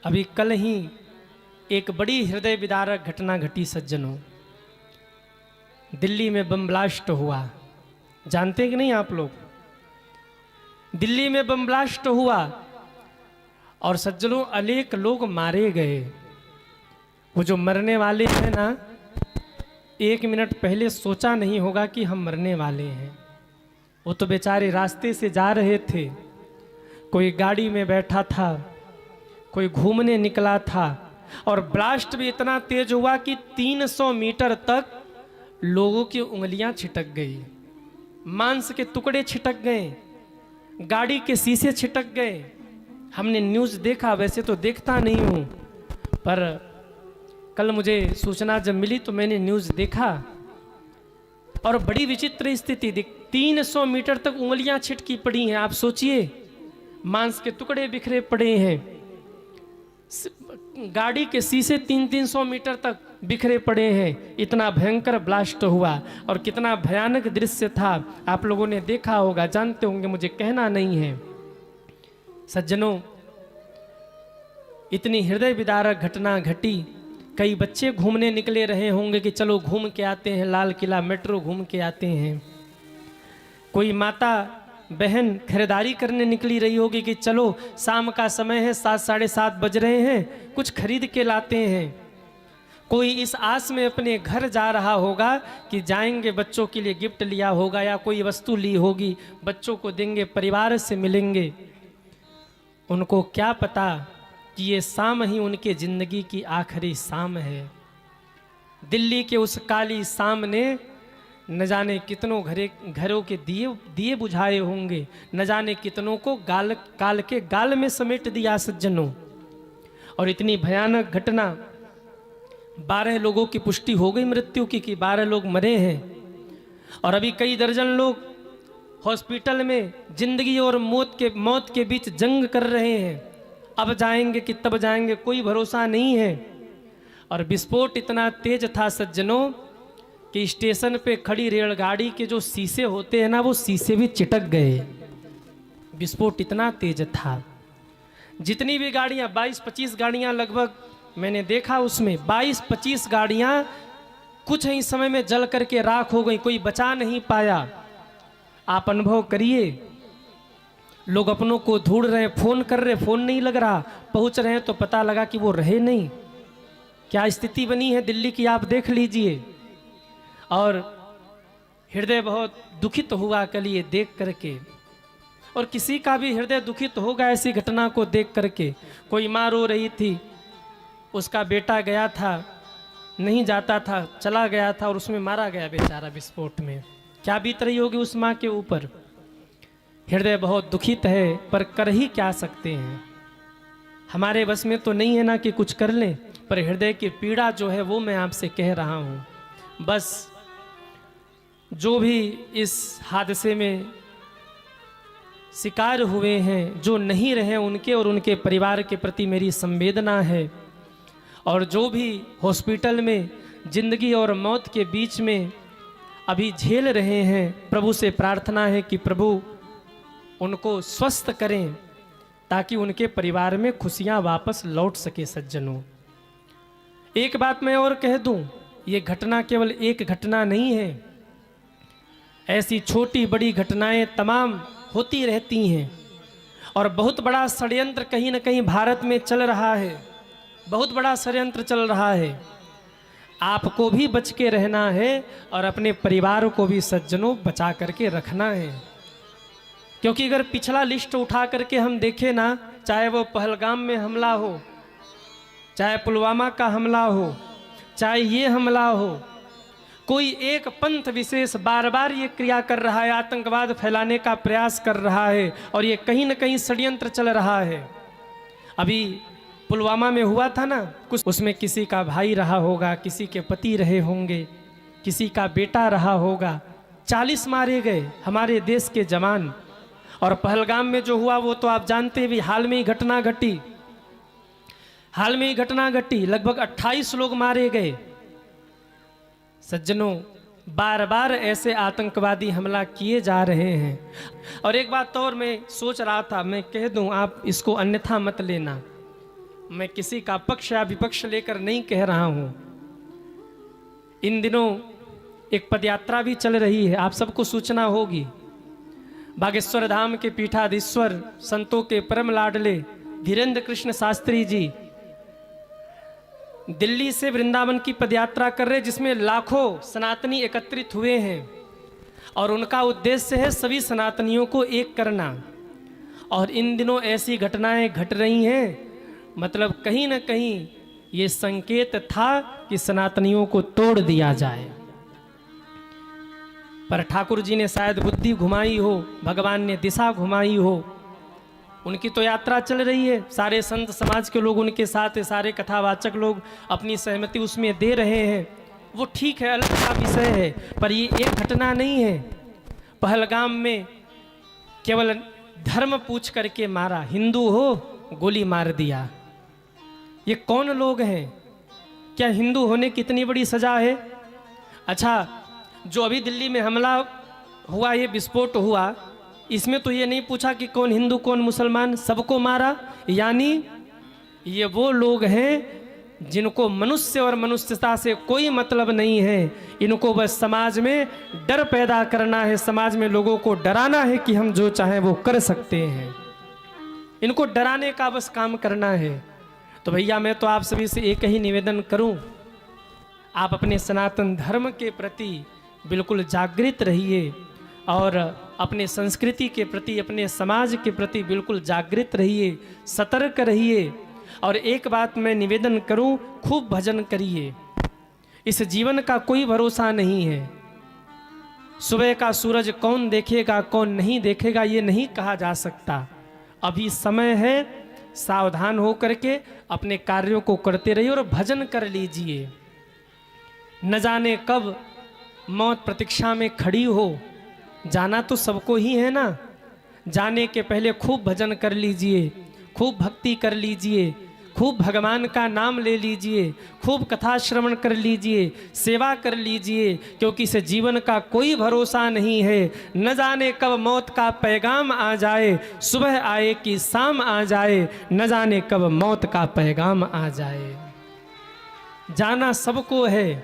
अभी कल ही एक बड़ी हृदय विदारक घटना घटी सज्जनों। दिल्ली में बम ब्लास्ट हुआ, जानते कि नहीं आप लोग? दिल्ली में बम ब्लास्ट हुआ और सज्जनों अनेक लोग मारे गए। वो जो मरने वाले हैं ना, 1 मिनट पहले सोचा नहीं होगा कि हम मरने वाले हैं। वो तो बेचारे रास्ते से जा रहे थे, कोई गाड़ी में बैठा था, कोई घूमने निकला था, और ब्लास्ट भी इतना तेज हुआ कि 300 मीटर तक लोगों की उंगलियां छिटक गई, मांस के टुकड़े छिटक गए, गाड़ी के शीशे छिटक गए। हमने न्यूज़ देखा, वैसे तो देखता नहीं हूँ, पर कल मुझे सूचना जब मिली तो मैंने न्यूज़ देखा और बड़ी विचित्र स्थिति दिख। 300 मीटर तक उंगलियां छिटकी पड़ी हैं। आप सोचिए, मांस के टुकड़े बिखरे पड़े हैं, गाड़ी के शीशे 300 मीटर तक बिखरे पड़े हैं। इतना भयंकर ब्लास्ट हुआ और कितना भयानक दृश्य था, आप लोगों ने देखा होगा, जानते होंगे, मुझे कहना नहीं है। सज्जनों, इतनी हृदय विदारक घटना घटी। कई बच्चे घूमने निकले रहे होंगे कि चलो घूम के आते हैं, लाल किला मेट्रो घूम के आते हैं। कोई माता बहन खरीदारी करने निकली रही होगी कि चलो शाम का समय है, 7 साढ़े 7 बज रहे हैं, कुछ खरीद के लाते हैं। कोई इस आस में अपने घर जा रहा होगा कि जाएंगे, बच्चों के लिए गिफ्ट लिया होगा या कोई वस्तु ली होगी, बच्चों को देंगे, परिवार से मिलेंगे। उनको क्या पता कि ये शाम ही उनके जिंदगी की आखिरी शाम है। दिल्ली के उस काली शाम ने न जाने कितनों घरों के दिए बुझाए होंगे, न जाने कितनों को काल के गाल में समेट दिया सज्जनों। और इतनी भयानक घटना, 12 लोगों की पुष्टि हो गई मृत्यु की, कि 12 लोग मरे हैं और अभी कई दर्जन लोग हॉस्पिटल में जिंदगी और मौत के बीच जंग कर रहे हैं। अब जाएंगे कि तब जाएंगे, कोई भरोसा नहीं है। और विस्फोट इतना तेज था सज्जनों कि स्टेशन पे खड़ी रेलगाड़ी के जो शीशे होते हैं ना, वो शीशे भी चिटक गए। विस्फोट इतना तेज था। जितनी भी गाड़ियां, 22-25 गाड़ियां लगभग मैंने देखा, उसमें 22-25 गाड़ियां कुछ ही समय में जल करके राख हो गई, कोई बचा नहीं पाया। आप अनुभव करिए, लोग अपनों को ढूंढ रहे हैं, फोन कर रहे, फोन नहीं लग रहा, पहुंच रहे हैं तो पता लगा कि वो रहे नहीं। क्या स्थिति बनी है दिल्ली की, आप देख लीजिए। और हृदय बहुत दुखित हुआ कल ये देख करके, और किसी का भी हृदय दुखित होगा ऐसी घटना को देख करके। कोई माँ रो रही थी, उसका बेटा गया था, नहीं जाता था, चला गया था और उसमें मारा गया बेचारा विस्फोट में। क्या बीत रही होगी उस माँ के ऊपर। हृदय बहुत दुखित है, पर कर ही क्या सकते हैं। हमारे बस में तो नहीं है ना कि कुछ कर लें, पर हृदय की पीड़ा जो है वो मैं आपसे कह रहा हूँ। बस जो भी इस हादसे में शिकार हुए हैं, जो नहीं रहे, उनके और उनके परिवार के प्रति मेरी संवेदना है। और जो भी हॉस्पिटल में जिंदगी और मौत के बीच में अभी झेल रहे हैं, प्रभु से प्रार्थना है कि प्रभु उनको स्वस्थ करें, ताकि उनके परिवार में खुशियां वापस लौट सके। सज्जनों, एक बात मैं और कह दूं, ये घटना केवल एक घटना नहीं है, ऐसी छोटी बड़ी घटनाएं तमाम होती रहती हैं। और बहुत बड़ा षड्यंत्र कहीं न कहीं भारत में चल रहा है, बहुत बड़ा षड्यंत्र चल रहा है। आपको भी बच के रहना है और अपने परिवार को भी सज्जनों बचा करके रखना है। क्योंकि अगर पिछला लिस्ट उठा करके हम देखें ना, चाहे वो पहलगाम में हमला हो, चाहे पुलवामा का हमला हो, चाहे ये हमला हो, कोई एक पंथ विशेष बार बार ये क्रिया कर रहा है, आतंकवाद फैलाने का प्रयास कर रहा है, और ये कहीं न कहीं षड्यंत्र चल रहा है। अभी पुलवामा में हुआ था ना कुछ, उसमें किसी का भाई रहा होगा, किसी के पति रहे होंगे, किसी का बेटा रहा होगा। 40 मारे गए हमारे देश के जवान। और पहलगाम में जो हुआ वो तो आप जानते भी, हाल में ही घटना घटी, लगभग 28 लोग मारे गए। सज्जनों, बार बार ऐसे आतंकवादी हमला किए जा रहे हैं। और एक बात और मैं सोच रहा था, मैं कह दूं, आप इसको अन्यथा मत लेना। मैं किसी का पक्ष या विपक्ष लेकर नहीं कह रहा हूं। इन दिनों एक पदयात्रा भी चल रही है, आप सबको सूचना होगी। बागेश्वर धाम के पीठाधीश्वर संतों के परम लाडले धीरेन्द्र कृष्ण शास्त्री जी दिल्ली से वृंदावन की पदयात्रा कर रहे, जिसमें लाखों सनातनी एकत्रित हुए हैं और उनका उद्देश्य है सभी सनातनियों को एक करना। और इन दिनों ऐसी घटनाएं घट रही हैं, मतलब कहीं ना कहीं ये संकेत था कि सनातनियों को तोड़ दिया जाए। पर ठाकुर जी ने शायद बुद्धि घुमाई हो, भगवान ने दिशा घुमाई हो। उनकी तो यात्रा चल रही है, सारे संत समाज के लोग उनके साथ है, सारे कथावाचक लोग अपनी सहमति उसमें दे रहे हैं, वो ठीक है, अलग का विषय है। पर ये एक घटना नहीं है। पहलगाम में केवल धर्म पूछ करके मारा, हिंदू हो गोली मार दिया। ये कौन लोग हैं? क्या हिंदू होने की इतनी बड़ी सजा है? अच्छा, जो अभी दिल्ली में हमला हुआ, ये विस्फोट हुआ, इसमें तो ये नहीं पूछा कि कौन हिंदू कौन मुसलमान, सबको मारा। यानी ये वो लोग हैं जिनको मनुष्य और मनुष्यता से कोई मतलब नहीं है। इनको बस समाज में डर पैदा करना है, समाज में लोगों को डराना है कि हम जो चाहें वो कर सकते हैं। इनको डराने का बस काम करना है। तो भैया मैं तो आप सभी से एक ही निवेदन करूं, आप अपने सनातन धर्म के प्रति बिल्कुल जागृत रहिए और अपने संस्कृति के प्रति, अपने समाज के प्रति बिल्कुल जागृत रहिए, सतर्क रहिए। और एक बात मैं निवेदन करूं, खूब भजन करिए। इस जीवन का कोई भरोसा नहीं है। सुबह का सूरज कौन देखेगा कौन नहीं देखेगा ये नहीं कहा जा सकता। अभी समय है, सावधान हो करके अपने कार्यों को करते रहिए और भजन कर लीजिए। न जाने कब मौत प्रतीक्षा में खड़ी हो, जाना तो सबको ही है ना। जाने के पहले खूब भजन कर लीजिए, खूब भक्ति कर लीजिए, खूब भगवान का नाम ले लीजिए, खूब कथा श्रवण कर लीजिए, सेवा कर लीजिए, क्योंकि इस जीवन का कोई भरोसा नहीं है। न जाने कब मौत का पैगाम आ जाए, सुबह आए कि शाम आ जाए, न जाने कब मौत का पैगाम आ जाए। जाना सबको है,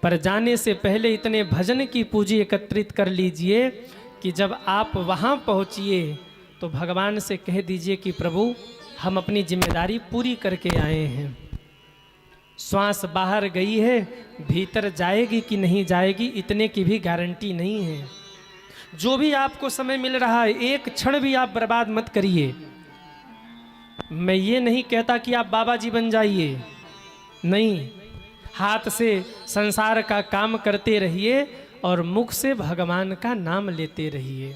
पर जाने से पहले इतने भजन की पूंजी एकत्रित कर लीजिए कि जब आप वहाँ पहुँचिए तो भगवान से कह दीजिए कि प्रभु हम अपनी जिम्मेदारी पूरी करके आए हैं। श्वास बाहर गई है, भीतर जाएगी कि नहीं जाएगी इतने की भी गारंटी नहीं है। जो भी आपको समय मिल रहा है, एक क्षण भी आप बर्बाद मत करिए। मैं ये नहीं कहता कि आप बाबा जी बन जाइए, नहीं, हाथ से संसार का काम करते रहिए और मुख से भगवान का नाम लेते रहिए।